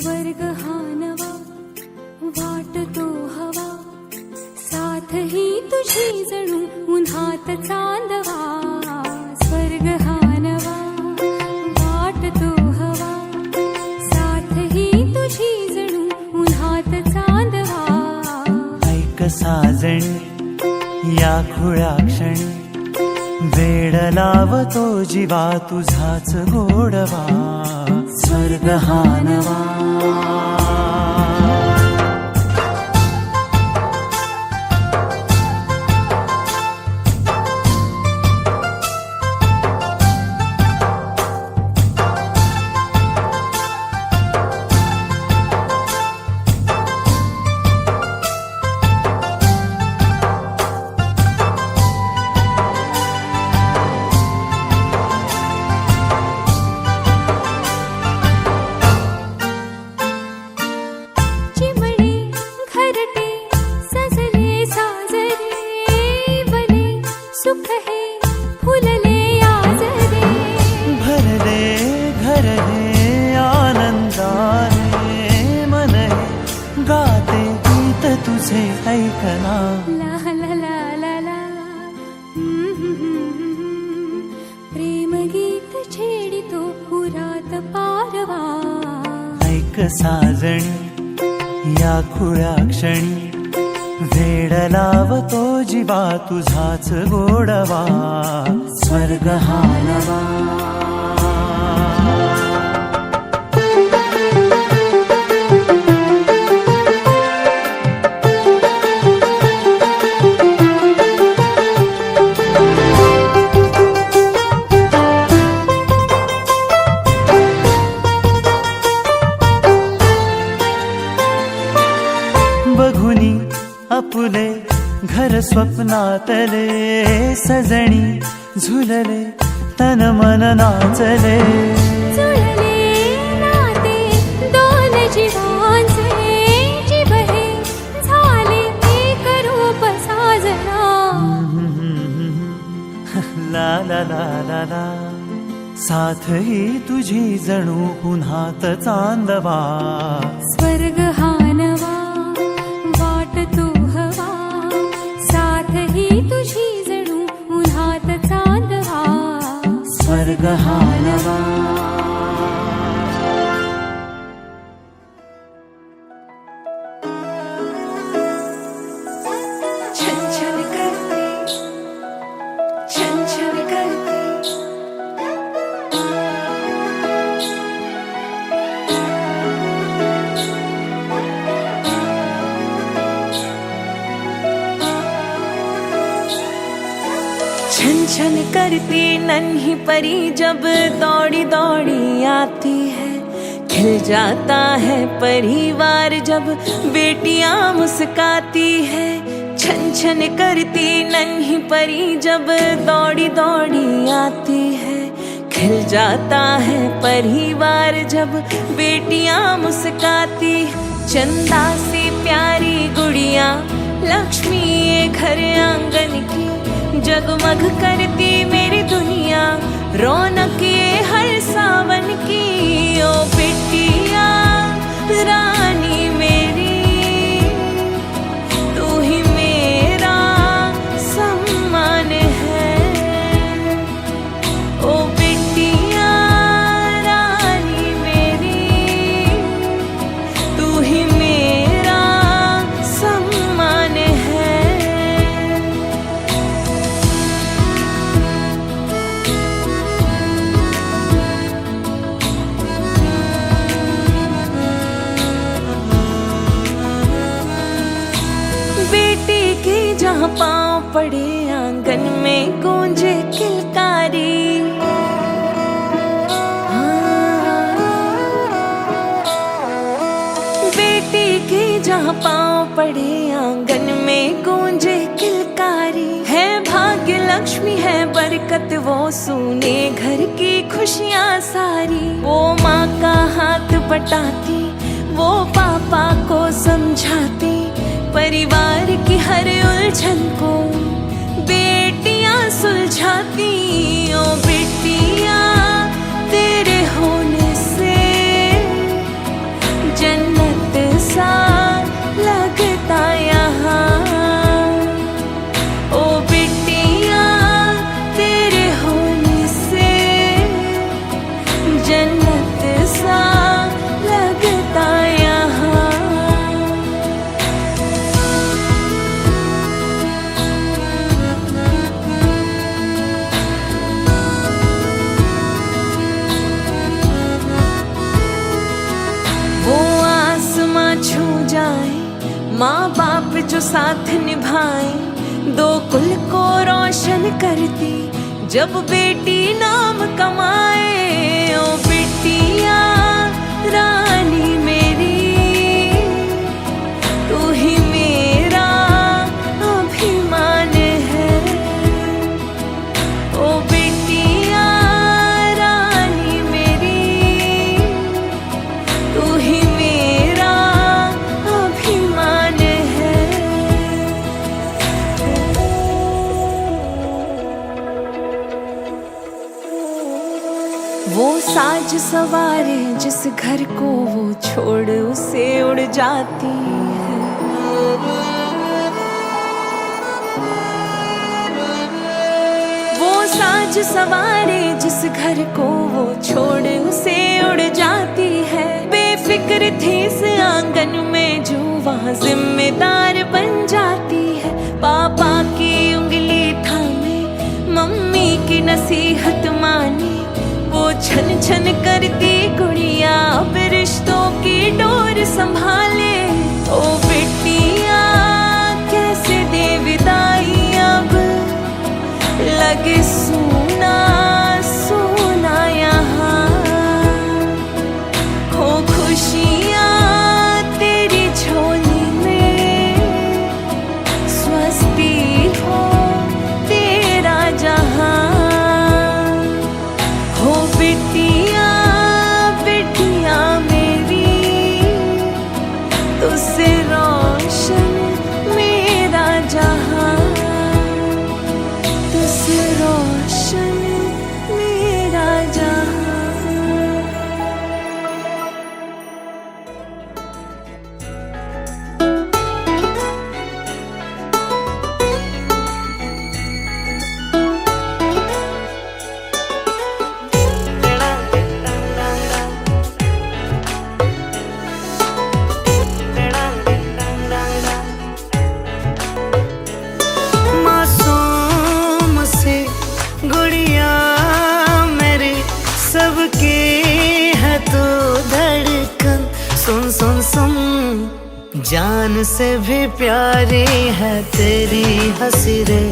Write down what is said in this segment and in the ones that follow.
स्वर्ग हा नवा वाटतो हवा, साथ ही तुझी जणू उन्हात चांदवा. स्वर्ग हा नवा वाटतो हवा, साथ ही तुझी जणू उन्हात चांदवा. ऐक साजणी या खुळ्या क्षणी, वेड लावतो जीवा तुझाच गोडवा. स्वर्ग हा नवा. सुख है फुलले आजरे, भरले घर हे आनंदाने, मन हे गाते गीत तुझे ऐकना. ला ला ला ला ला. प्रेम गीत छेडितो पुरात पारवा. ऐक साजणी या खुळ्या क्षणी, वेड लावतो जीवा तुझाच गोडवा. स्वर्ग हा नवा. बघुनी आपुले घर स्वप्नातले, सजणी झुलले तन मन नाचले. जुळले नाते दोन जीवांचे, जीव हे झाले एक रूप साजना. ला ला ला ला ला. साथ ही तुझी जणू उन्हात चांदवा. स्वर्ग हा नवा वाटतो हवा, साथ ही तुझी जणू उन्हात चांदवा. स्वर्ग हा नवा. छन छन करते, छन छन करते. छन छन करती नन्ही परी जब दौड़ी दौड़ी आती है, खिल जाता है परिवार जब बेटियां मुस्काती है. छन छन करती नन्ही परी जब दौड़ी दौड़ी आती है, खिल जाता है परिवार जब बेटियां मुस्काती. चंदा से प्यारी गुड़िया लक्ष्मी ये घर आंगन की, जगमग करती मेरी दुनिया रौनक ये हर सावन की. ओ बिटिया रानी मेरी, तू ही मेरा सम्मान है. ओ बिटिया रानी मेरी, तू ही मेरा सम्मान है. जहाँ पाँव पड़े आंगन में गूंजे किलकारी. बेटी की जहाँ पाँव पड़े आंगन में गूंजे किलकारी. है भाग्य लक्ष्मी है बरकत वो सुने घर की खुशियाँ सारी. वो माँ का हाथ बटाती, वो पापा को समझाती, परिवार की हर उलझन को बेटियां सुलझाती. ओ बेटियां तेरे होने से जन्नत सा लगता यहाँ। वो आसमां छू जाए, माँ बाप जो साथ निभाए, दो कुल को रोशन करती जब बेटी नाम कमाए। ओ बिटिया रानी मेरी, तू ही मेरा अभिमान है। ओ बिटिया रानी मेरी, तू ही मेरा अभिमान है। वो साज सवारे जिस घर को वो छोड़ उसे उड़ जाती है। वो साज सवारे जिस घर को वो छोड़ उसे उड़ जाती है। बेफिक्र थी इस आंगन में जो वहाँ जिम्मेदार बन जाती है। पापा की उंगली थामे, मम्मी की नसीहत माने, वो छन छन करती गुड़िया अब रिश्तों की डोर संभाले। ओ बिटिया कैसे दे विदाई अब, लगे सोना सोना यहाँ। हो खुशियाँ तेरी झोली में, स्वस्ति हो तेरा जहाँ। हो बिटिया बिटिया मेरी, तुझसे रोशन मेरा जहाँ, तुझसे रोशन मेरा जहाँ। मासूम सी गुड़िया मेरी, सबकी है तू धड़कन। सुन सुन सुन, जान से भी प्यारी है तेरी हंसी रे।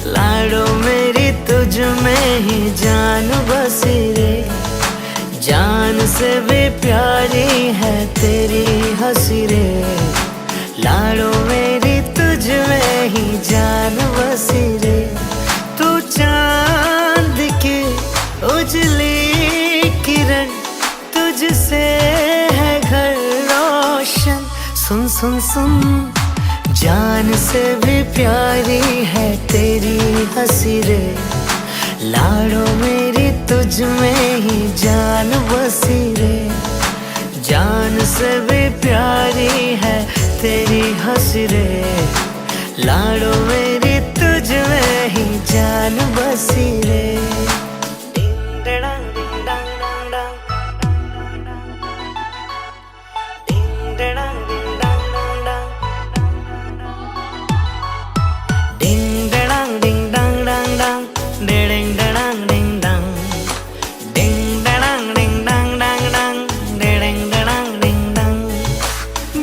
लाडो मेरी तुझ में ही जान बसी रे। जान से भी प्यारी है तेरी हंसी रे। लाडो मेरी तुझ में ही जान बसी रे। तू चांद की उजली किरण, तुझसे है घर रोशन। सुन सुन सुन, जान से भी प्यारी है तेरी हंसी रे। लाडो मेरी तुझ में ही जान बसी रे। जान से भी प्यारी है तेरी हंसी रे। लाडो मेरी तुझ में ही जान बसी रे।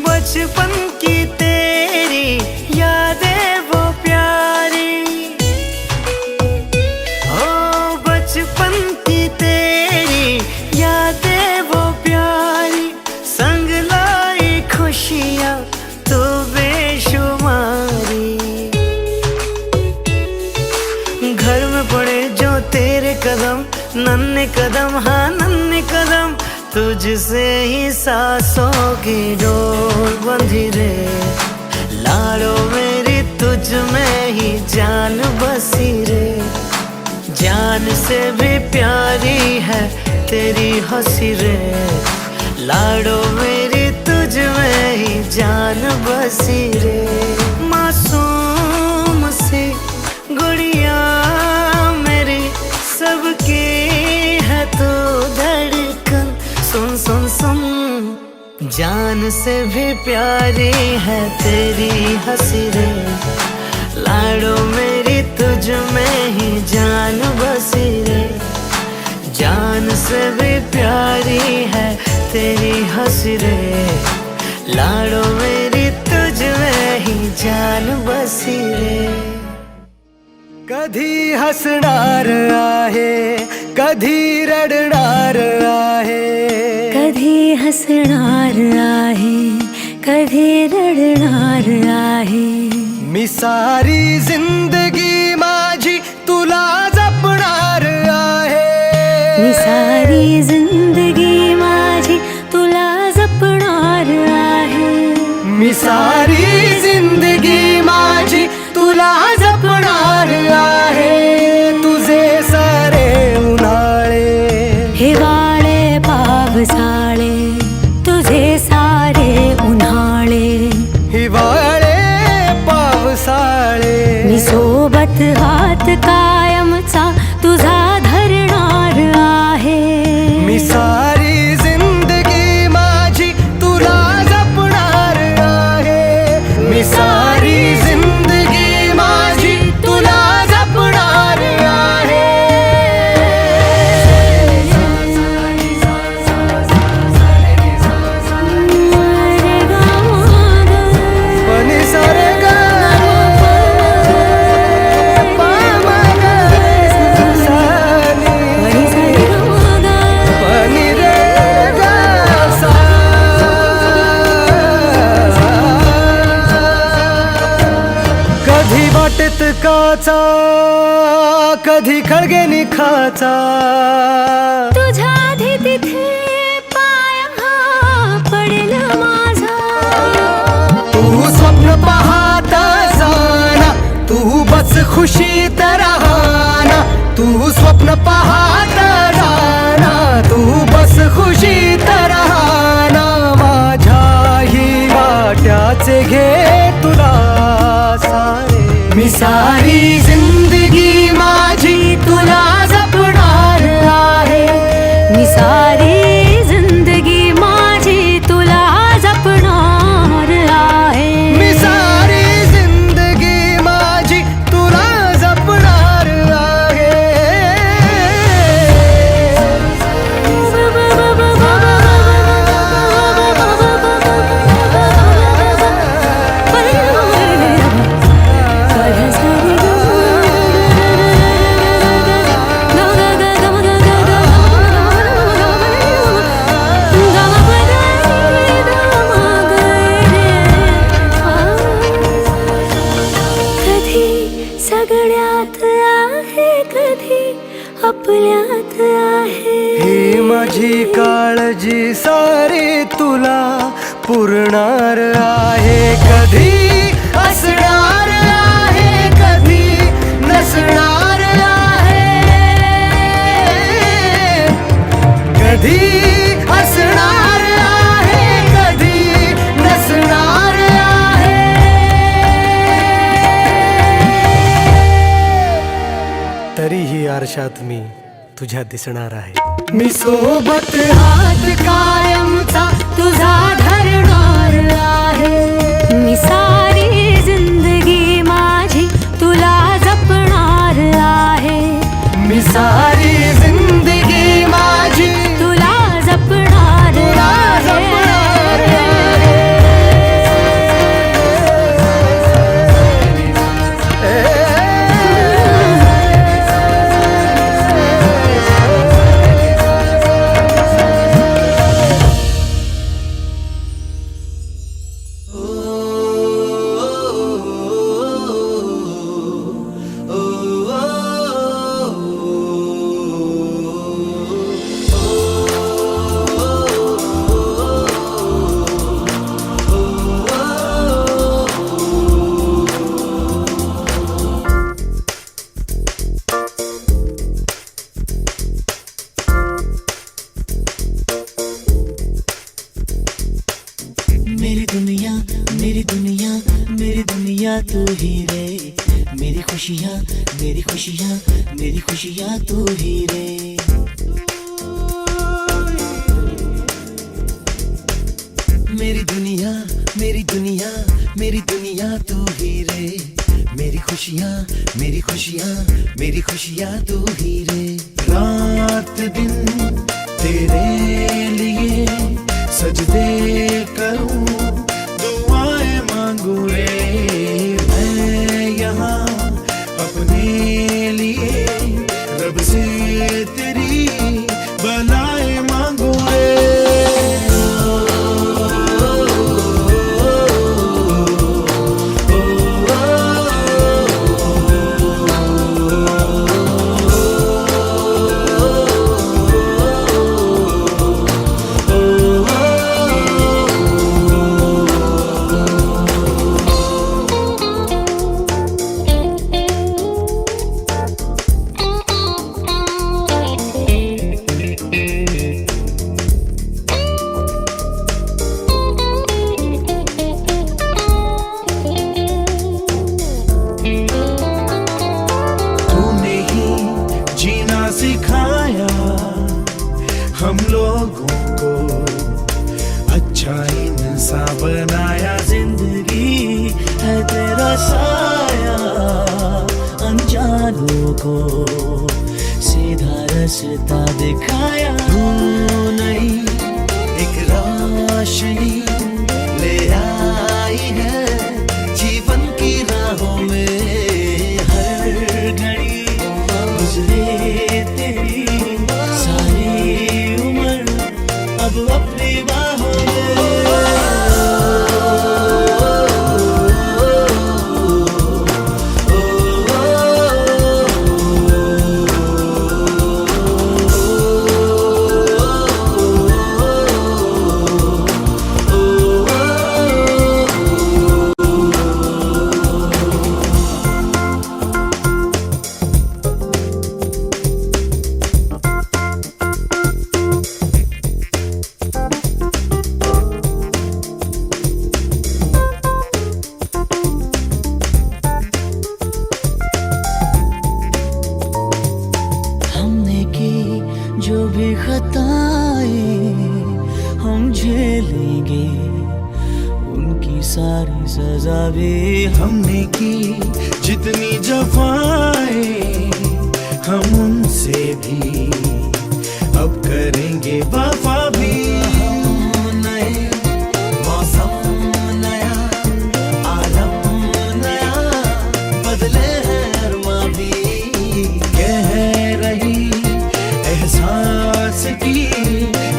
बचपन की तेरी यादें वो प्यारी, ओ बचपन की तेरी यादें वो प्यारी। संग लाई खुशियाँ तो बेशुमारी। घर में पड़े जो तेरे कदम, नन्हे कदम हाँ नन्हे कदम, तुझसे ही सांसों की डोर बंधी रे। लाडो मेरी तुझ में ही जान बसी रे। जान से भी प्यारी है तेरी हंसी रे। लाडो मेरी तुझ में ही जान बसी रे। मासूम सी गुड़िया मेरी, सबकी है तू जान से भी प्यारी है तेरी हंसी रे, लाडो मेरी तुझ में ही जान बसी रे। जान से भी प्यारी है तेरी हंसी रे, लाडो मेरी तुझ में ही जान बसी रे। कधी हसणार आहे, कधी रडणार आहे, कधी हसणार आहे, कधी रडणार आहे। मी सारी जिंदगी माझी तुला जपणार आहे, मी सारी जिंदगी माझी तुला जपणार आहे। मी सारी जिंदगी माझी तुला जपणार आहे। तुझे सारे उन्हाळे, हिवाळे पावसाळे, तुझे सारे उन्हाळे, हिवाळे पावसाळे, मी सोबत हात कायमचा तुझा धरणार आहे। मी सारी जिंदगी माझी तुला जपणार आहे, मी सारी जिंदगी माझी तुला जपणार आहे। पनी सारे गा पा मा गा सानी, पनी रे गा सा। कधी वाटेत काचा, कधी खळगे निखाचा, तुझ्या आधी तिथे पाय हा पडेल माझा। तू स्वप्न पाहत जाना, तू बस खुशीत राहना, तू स्वप्न पाहत जाना, तू बस खुशीत राहना। माझ्याही वाट्याचे घे तुला सारे, मी सारी जिंदगी माझी तुला जपणार आहे, मी सारी जिंदगी माझी तुला जपणार आहे। मी सारी जिंदगी माझी तुला जपणार आहे। कधी सगळ्यात आहे, कधी आपल्यात आहे। ही माझी काळजी सारी तुला पुरणार आहे। कधी असणार आहे, कधी नसणार आहे, कधी असणार आहे, कधी नसणार आहे। तरीही आरशात मी तुझ्या दिसणार आहे। मी सोबत हात कायमचा तुझा धरणार आहे। मी सारी जिंदगी माझी तुला जपणार आहे। मी सारी जिंदगी माझी तुला जपणार तुला आहे। जपणार मेरी दुनिया मेरी दुनिया तू ही रे, मेरी खुशियाँ मेरी खुशियाँ मेरी खुशियाँ तू ही रे। मेरी दुनिया तू ही रे, मेरी खुशियाँ मेरी खुशियाँ मेरी खुशियाँ तू ही रे। रात दिन तेरे लिए सजदे करूं, दुआएं मांगू रे। मैं यहाँ अपने लिए रब से तेरी भलाई मांगू रे। सिखाया हम लोगों को, अच्छा इंसान बनाया। जिंदगी है तेरा साया, अनजानों को सीधा रास्ता दिखाया। तू नहीं एक रोशनी ले आई है जीवन की राहों में। हर घड़ी गुजरे तेरी सारी उम्र अब अपनी बाहों जो भी खताएं हम झेलेंगे, उनकी सारी सजा भी हमने की। जितनी जफाएं हम उनसे भी अब करेंगे वफा भी। नए मौसम नया, आलम नया, बदले हैं अरमा भी। कह रही एहसास की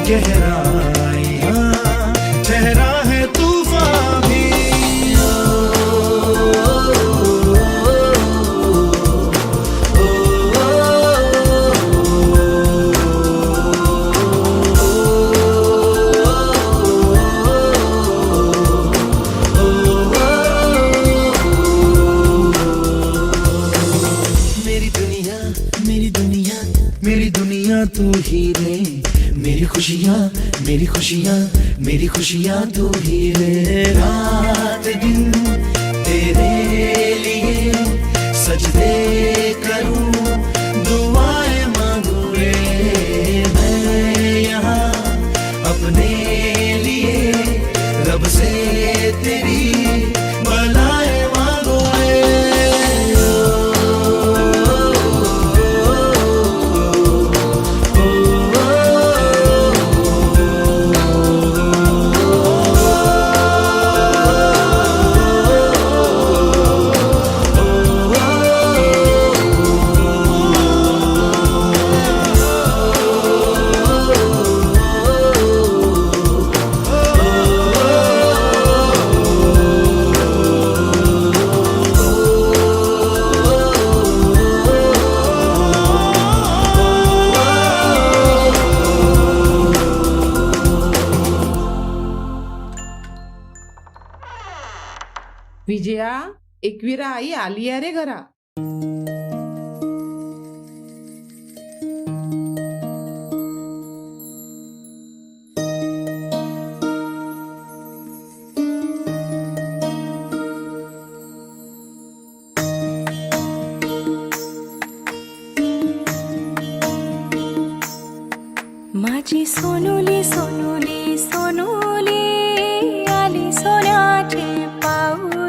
गहराइयाँ, ठहरा है तूफान भी। मेरी दुनिया मेरी दुनिया मेरी दुनिया तू ही रे, मेरी खुशियाँ मेरी खुशियाँ मेरी खुशियाँ तू ही रे। रात दिन तेरे लिए सजदे करूं, दुआएं मांगू रे। मैं यहाँ अपने लिए रब से तेरी भलाई मांगू रे। विजया, एकवीरा आई आली आहे रे घरा. माझी सोनुली सोनुली सोनुली आली सोन्याची पाऊल.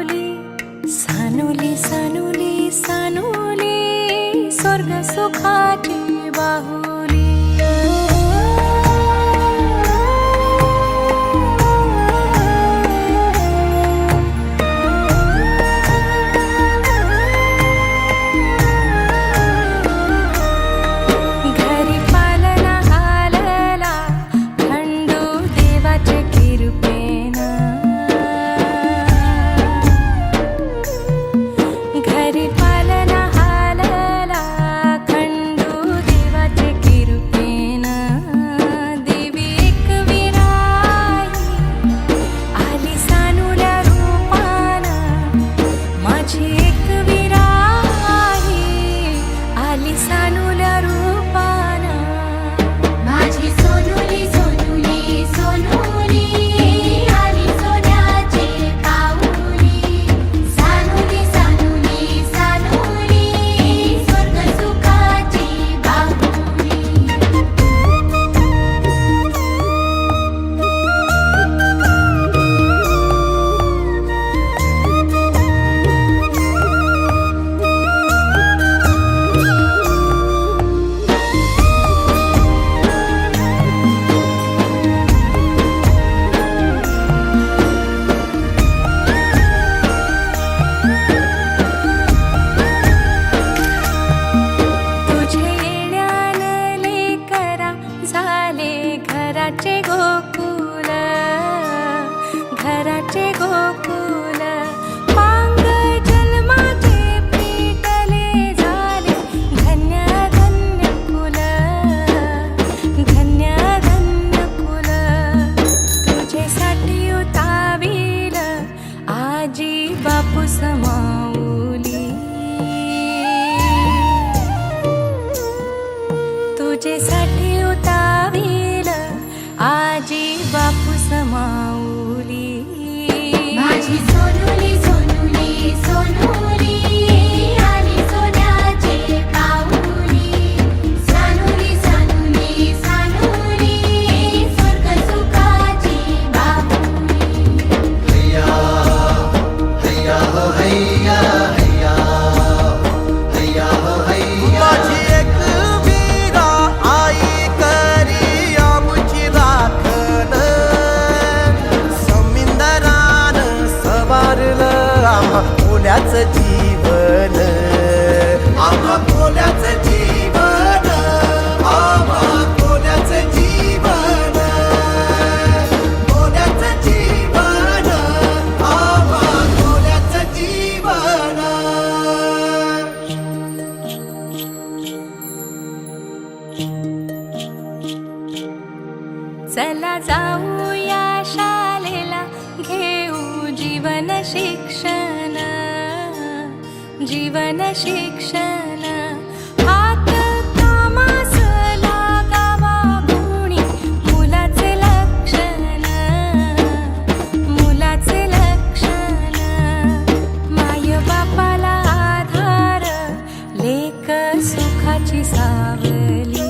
आली सानुली स्वर्ग सुखाची बाहुली. घरी पालना हालला खंडू देवाच्या कृपेनं. घरी पालना हालला खंडू देवाच्या कृपेनं. देवी एकविराई आली सानुल्या रूपानं. माझी एकविराई आली सानुल्या रूपानं. माझी सोनुली सोनुली सोनुली आली सोन्याची पाऊली. सानुली सानुली सानुली स्वर्ग सुखाची बाहुली. तुझे येण्यानं लेकरा झाले घराचे गोकुल. घराचे गोकुल पांग जन्माचे पेटले झाले धन्य धन्य कुल. धन्य धन्य कुल तुझेसाठी उताविल आजी बापू समाऊली. तुझेसाठी उताविल आजी बापू समाऊली. माझी सोनुली सोनुली सोनुली आली सोन्याची पाऊली. सानुली सानुली सानुली स्वर्ग सुखाची बाहुली. माझी एक वीरा आई करी आमची राखण. समिंदरान सवारलं आम्हा कोल्याचं जीवन. आम्हा कोल्याचं जीवन. आम्हा कोल्याचं जीवन. कोल्याचं जीवन. आम्हा कोल्याचं जीवन. चला जाऊया शाळेला घेऊ जीवन शिक्षण. जीवन शिक्षण हात कामास लागावा गुणी मुलाचे लक्षण. मुलाचे लक्षण माय बापाला आधार लेक सुखाची सावली.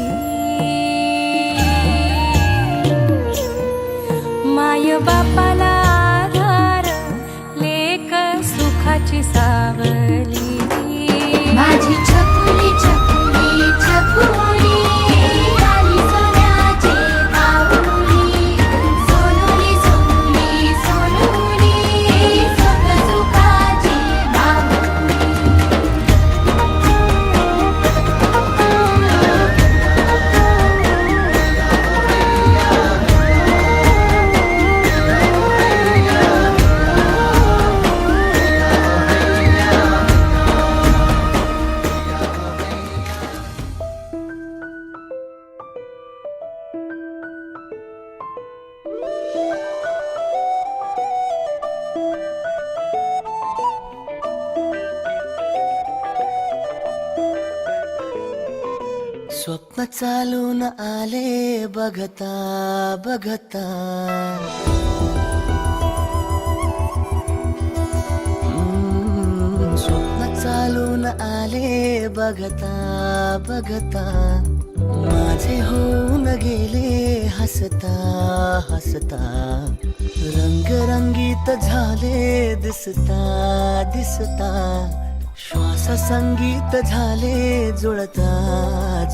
माय बापाला आधार लेक सुखाची सावली. माझी छकुली छकुली छकुली आली सोन्याची पाऊली. सोनुली सोनुली सोनुली स्वर्ग सुखाची बाहुली. स्वप्न चालून आले बघता बघता. स्वप्न चालून आले बघता बघता. माझे होऊन गेले हसता हसता. रंगरंगीत झाले दिसता दिसता. श्वास संगीत झाले जुळता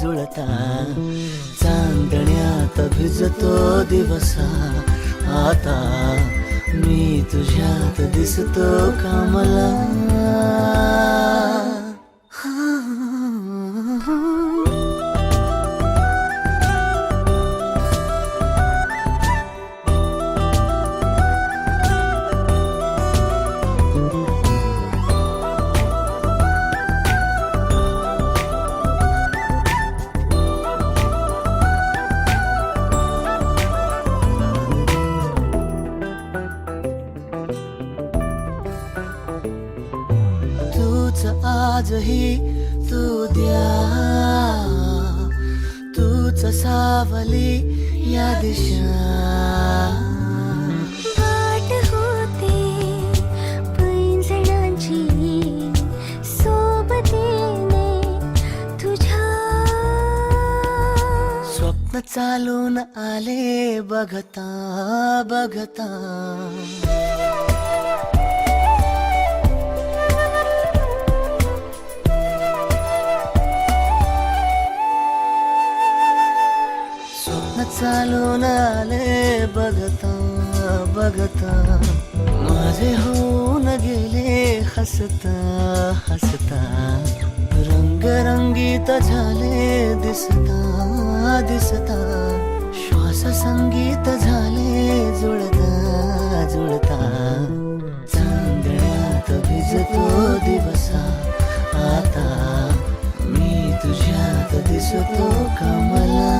जुळता, चांदण्यात भिजतो दिवसा आता, मी तुझ्यात दिसतो का मला. आजही तू द्या, तूच सावली या दिशा. वाट होते पैंजणांची सोबतीने तुझ्या. स्वप्न चालून आले बघता बघता. चालून आले बघता बघता, माझे होऊन गेले हसता हसता. रंगरंगीत झाले दिसता दिसता, श्वास संगीत झाले जुळता जुळता. चांदण्यात भिजतो दिवसा आता, मी तुझ्यात दिसतो का मला.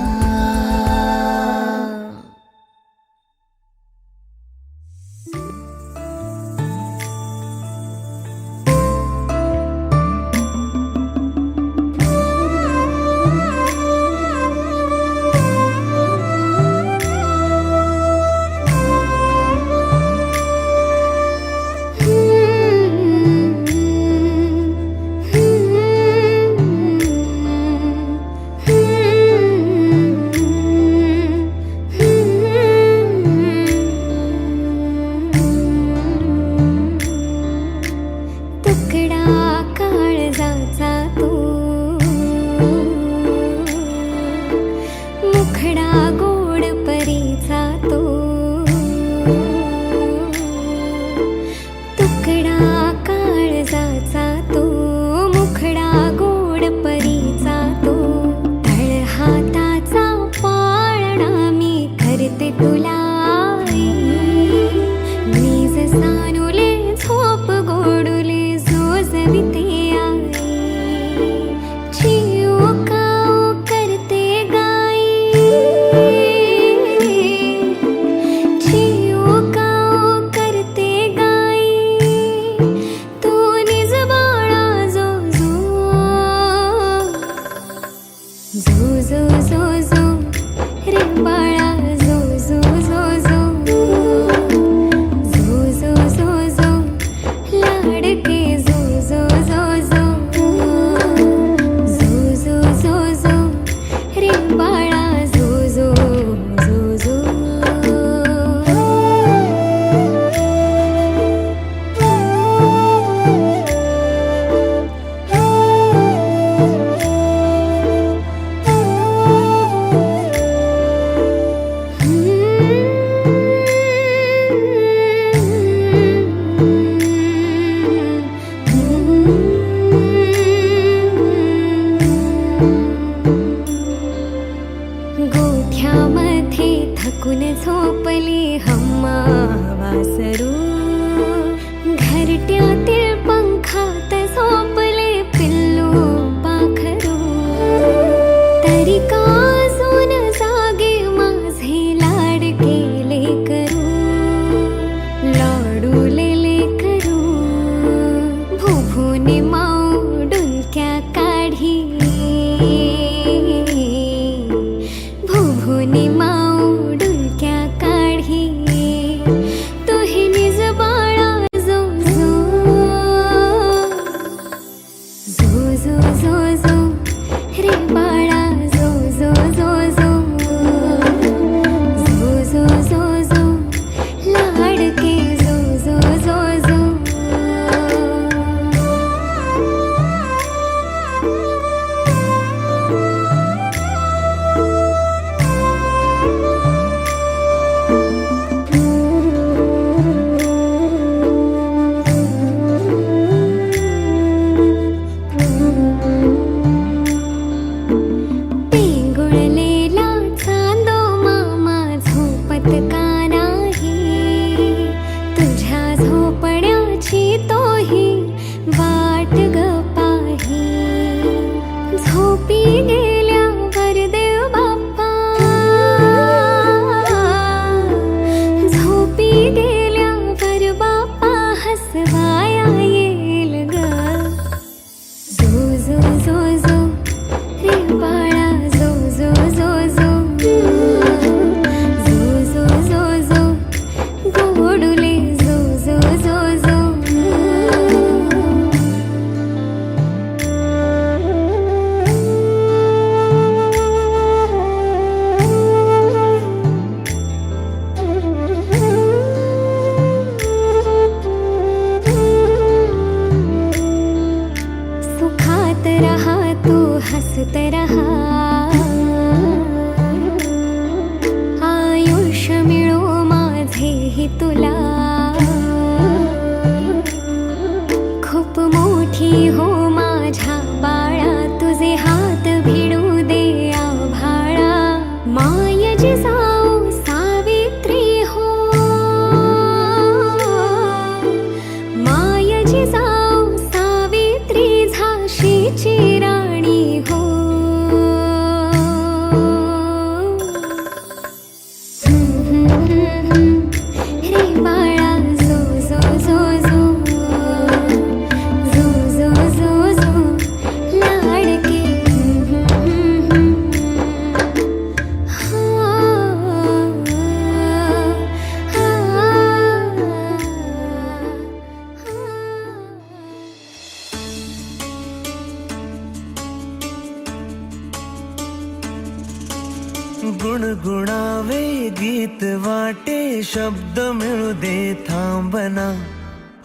गुणगुणावे गीत वाटे शब्द मिळू दे थांबना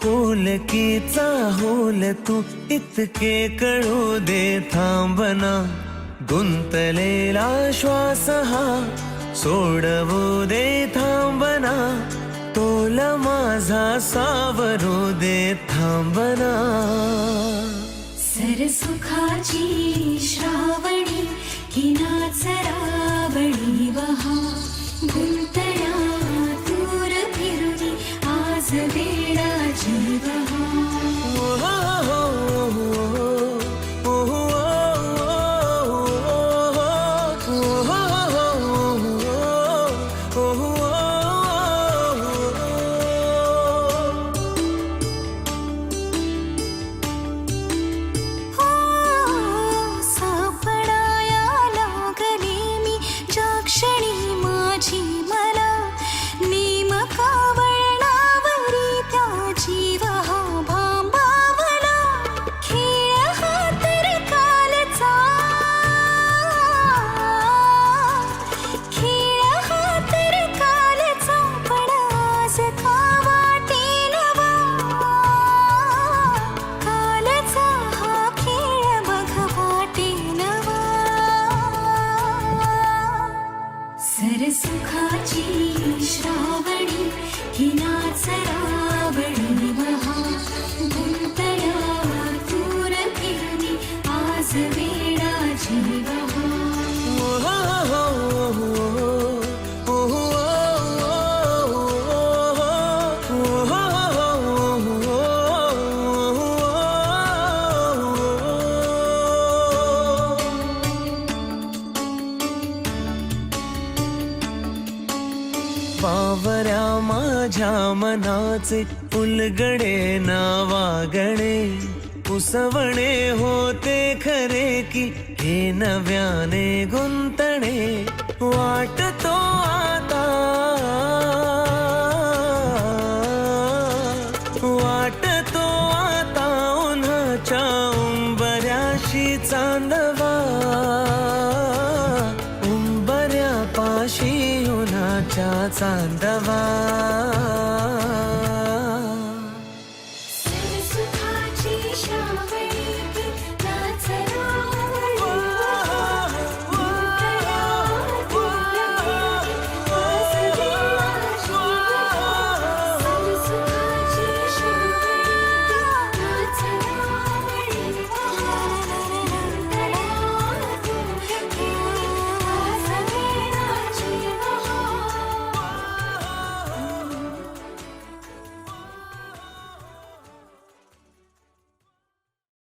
होलकीचा होल तू इतके कळू दे थांबना गुंतलेला श्वास हा सोडवू दे थांबना तोल माझा सावरू दे थांबना सरसुखाची श्रावणी हिनाच रावणी वहा गुंतल्या दूर फिरुनी आज वेळा जीवहा सरसुखाची श्रावणी हिनाच रावणी वहा गुंतल्या दूर फिरुनी आज वेळा जीवहा बावऱ्या माझ्या मनाचे उलगडे नावागणे उसवणे होते खरे की हे नव्याने गुंतणे वाटतो आता उन्हाच्या उंबऱ्याशी चांदवा उंबऱ्यापाशी उन्हाच्या चांदवा